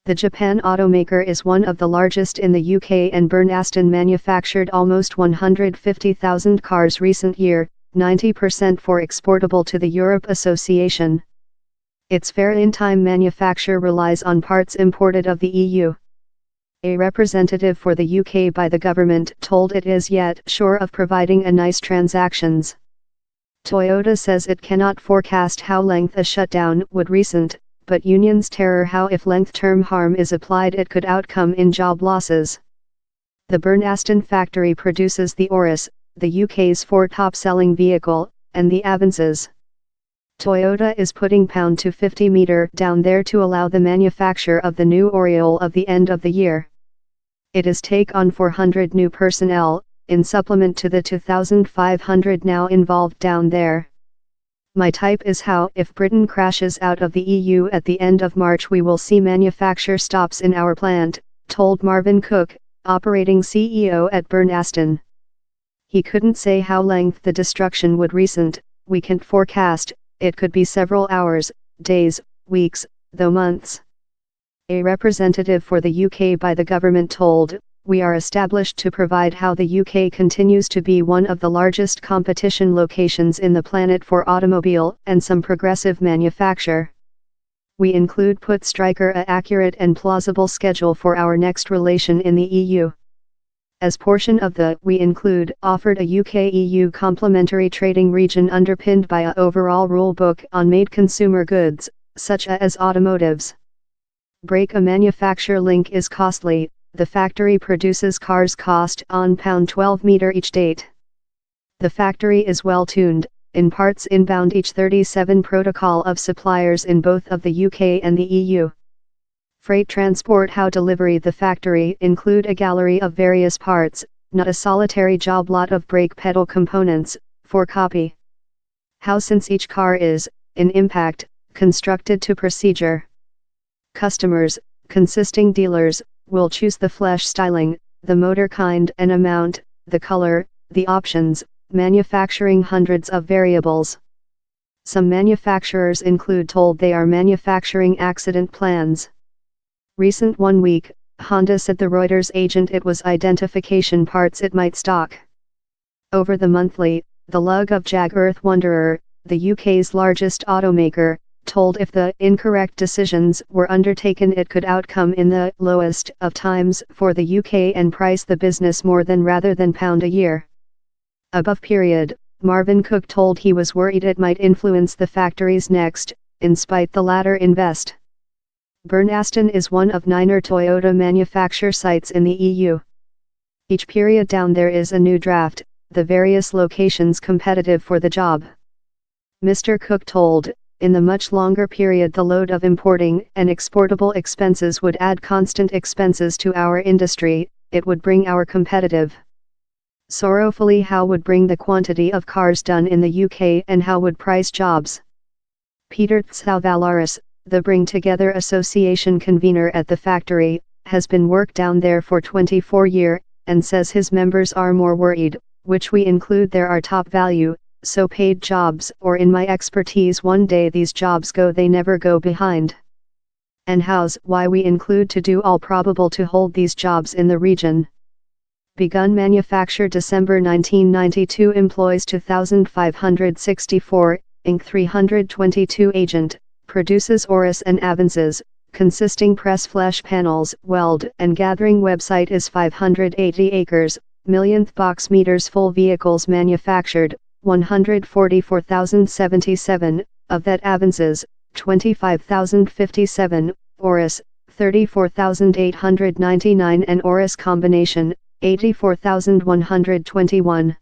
The Japan automaker is one of the largest in the UK, and Burnaston manufactured almost 150,000 cars recent year, 90% for exportable to the Europe Association. Its fair-in-time manufacture relies on parts imported of the EU. A representative for the UK by the government told it is yet sure of providing a nice transactions. Toyota says it cannot forecast how length a shutdown would result, but unions terror how if length-term harm is applied it could outcome in job losses. The Burnaston factory produces the OLOLUS, the UK's fourth top-selling vehicle, and the Avances. Toyota is putting £250 down there to allow the manufacture of the new Oriole of the end of the year. It is take on 400 new personnel, in supplement to the 2,500 now involved down there. My type is how if Britain crashes out of the EU at the end of March we will see manufacture stops in our plant, told Marvin Cook, operating CEO at Burnaston. He couldn't say how length the destruction would result, we can't forecast, it could be several hours, days, weeks, though months. A representative for the UK by the government told, "We are established to provide how the UK continues to be one of the largest competition locations in the planet for automobile and some progressive manufacture. We include put striker a accurate and plausible schedule for our next relation in the EU. As portion of the we include offered a UK-EU complementary trading region underpinned by a overall rule book on made consumer goods, such as automotives. Break a manufacture link is costly. The factory produces cars cost on £12 each date. The factory is well tuned, in parts inbound each 37 protocol of suppliers in both of the UK and the EU. Freight transport how delivery the factory include a gallery of various parts, not a solitary job lot of brake pedal components, for copy. How since each car is, in impact, constructed to procedure. Customers, consisting dealers, will choose the flesh styling, the motor kind and amount, the color, the options, manufacturing hundreds of variables. Some manufacturers include told they are manufacturing accident plans. Recent 1 week, Honda said the Reuters agent it was identification parts it might stock. Over the monthly, the lug of Jag Earth Wanderer, the UK's largest automaker, told if the incorrect decisions were undertaken it could outcome in the lowest of times for the UK and price the business more than rather than £1 a year. Above period, Marvin Cook told he was worried it might influence the factory's next, in spite the latter invest. Burnaston is one of 9 Toyota manufacture sites in the EU. Each period down there is a new draft, the various locations competitive for the job. Mr. Cook told, in the much longer period the load of importing and exportable expenses would add constant expenses to our industry, it would bring our competitive. Sorrowfully how would bring the quantity of cars done in the UK and how would price jobs. Peter Tsavalaris, the Bring Together Association convener at the factory, has been worked down there for 24 years, and says his members are more worried, which we include there are top value, so paid jobs or in my expertise one day these jobs go they never go behind. And how's why we include to do all probable to hold these jobs in the region. Begun manufacture December 1992 employs 2,564, Inc. 322 agent, produces OLOLUS and Avances, consisting press flesh panels, weld and gathering website is 580 acres, millionth box meters full vehicles manufactured, 144,077, of that Avances, 25,057, OLOLUS, 34,899 and OLOLUS combination, 84,121.